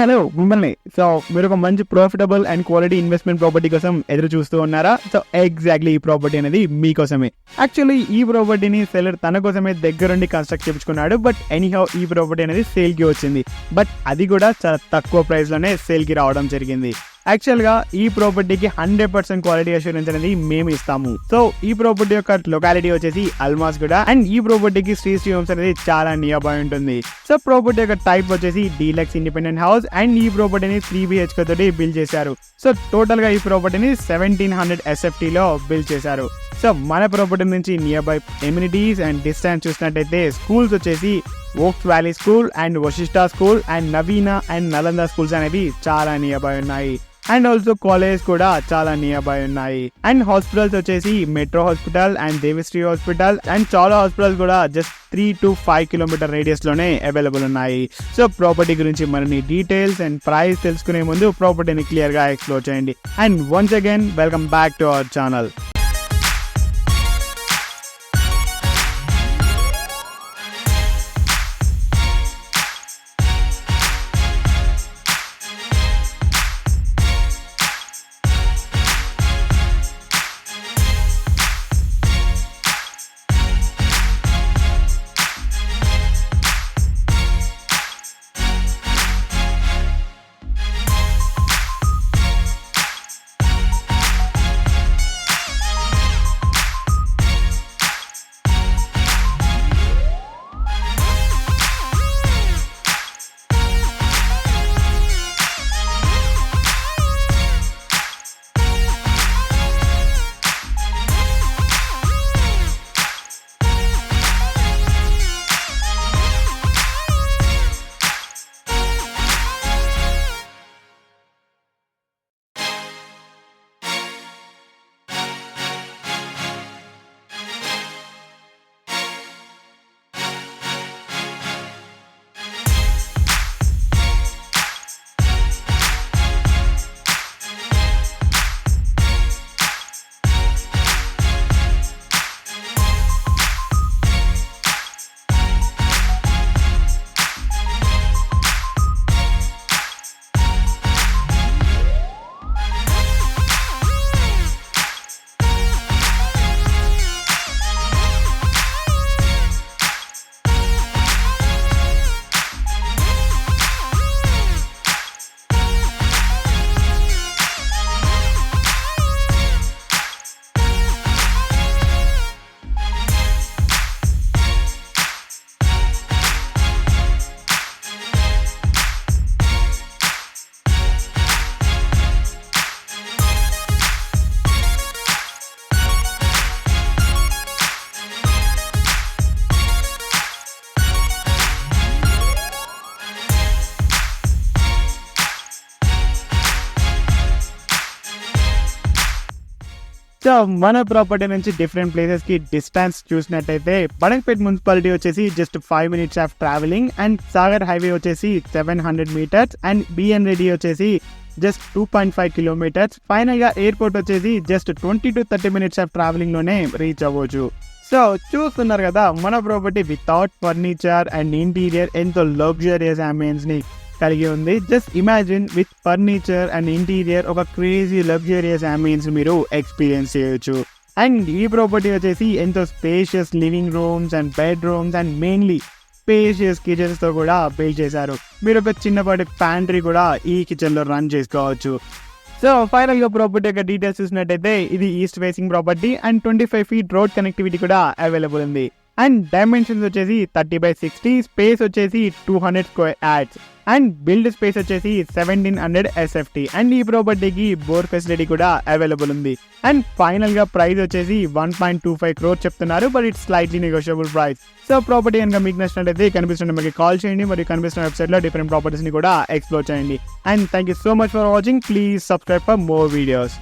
Hello మిమ్మల్ని. So మీరు ఒక మంచి profitable and quality investment property కోసం ఎదురు చూస్తూ ఉన్నారా? సో ఎగ్జాక్ట్లీ ఈ ప్రాపర్టీ అనేది మీకోసమే. యాక్చువల్లీ ఈ ప్రాపర్టీని సెల్లర్ తన కోసమే దగ్గరుండి కన్స్ట్రక్ట్ చేయించుకున్నాడు. బట్ ఎనీహౌ ఈ ప్రాపర్టీ అనేది సేల్కి వచ్చింది. బట్ అది కూడా చాలా తక్కువ ప్రైస్లోనే సేల్కి రావడం జరిగింది. యాక్చువల్గా ఈ ప్రాపర్టీకి 100% క్వాలిటీ అష్యూరెన్స్ అనేది మేము ఇస్తాము. సో ఈ ప్రాపర్టీ యొక్క లొకాలిటీ వచ్చేసి అల్మాస్ గూడ అండ్ ఈ ప్రాపర్టీకి శ్రీ హోమ్స్ అనేది చాలా నియర్ బై ఉంటుంది. సో ప్రాపర్టీ యొక్క టైప్ వచ్చేసి డీలక్స్ ఇండిపెండెంట్ హౌస్ అండ్ ఈ ప్రాపర్టీని 3 BHK తోటి బిల్డ్ చేశారు. సో టోటల్ గా ఈ ప్రాపర్టీని 1700 SFT లో బిల్డ్ చేశారు. సో మన ప్రాపర్టీ నుంచి near by amenities and distance చూసినట్టయితే స్కూల్స్ వచ్చేసి Oaks Valley school and Vashishta school and Naveena and Nalanda schools అనేవి చాలా నియర్ బై ఉన్నాయి. అండ్ ఆల్సో కాలేజ్ కూడా చాలా నియర్ బై ఉన్నాయి. అండ్ హాస్పిటల్స్ వచ్చేసి metro hospital and Devishree hospital and చాలా హాస్పిటల్స్ కూడా జస్ట్ 3 to 5 కిలోమీటర్ రేడియస్ లోనే అవైలబుల్ ఉన్నాయి. సో ప్రాపర్టీ గురించి మరిన్ని డీటెయిల్స్ అండ్ ప్రైస్ తెలుసుకునే ముందు ప్రాపర్టీని క్లియర్ గా ఎక్స్ప్లోర్ చేయండి. And once again welcome back to our channel. So మన ప్రాపర్టీ నుంచి డిఫరెంట్ ప్లేసెస్ కి డిస్టెన్స్ చూసినట్టయితే బడంగపేట్ మున్సిపాలిటీ వచ్చేసి just 5 minutes of travelling and Sagar highway వచ్చేసి 700 meters అండ్ బిఎన్ రెడ్డి వచ్చేసి జస్ట్ 2.5 kilometers. ఫైనల్ గా ఎయిర్పోర్ట్ వచ్చేసి just 20 to 30 minutes of travelling లోనే రీచ్ అవ్వచ్చు. సో చూస్తున్నారు కదా మన property without furniture and interior ఎంతో లగ్జరియస్ అంబియన్స్ ని కలిగి ఉంది. Just imagine with furniture and interior ఒక క్రేజీ లగ్జరియస్ అంబియన్స్ మీరు ఎక్స్పీరియన్స్ చేయొచ్చు. అండ్ ఈ ప్రాపర్టీ వచ్చేసి ఎంతో spacious living rooms and bedrooms and mainly spacious kitchens తో కూడా బిల్డ్ చేశారు. మీరు ఒక చిన్నపాటి ప్యాంట్రీ కూడా ఈ కిచెన్ లో రన్ చేసుకోవచ్చు. సో ఫైనల్ గా ప్రాపర్టీ యొక్క డీటెయిల్స్ చూసినట్టయితే ఇది east facing property and 25 feet road connectivity కూడా అవైలబుల్ ఉంది. అండ్ డైమెన్షన్స్ వచ్చేసి 30/60, స్పేస్ వచ్చేసి 200 square yards and build space వచ్చేసి 1700 SFT అండ్ ఈ ప్రాపర్టీకి బోర్ ఫెసిలిటీ కూడా అవైలబుల్ ఉంది. అండ్ ఫైనల్ గా ప్రైస్ వచ్చేసి 1.25 crore చెప్తున్నారు. But it's slightly negotiable price. So property కనుక మీకు నచ్చినట్లయితే కనిపిస్తున్న నెంబర్కి కాల్ చేయండి మరియు కనిపిస్తున్న వెబ్సైట్ లో డిఫరెంట్ ప్రాపర్టీస్ ని కూడా ఎక్స్ప్లోర్ చేయండి. And thank you so much for watching. Please subscribe for more videos.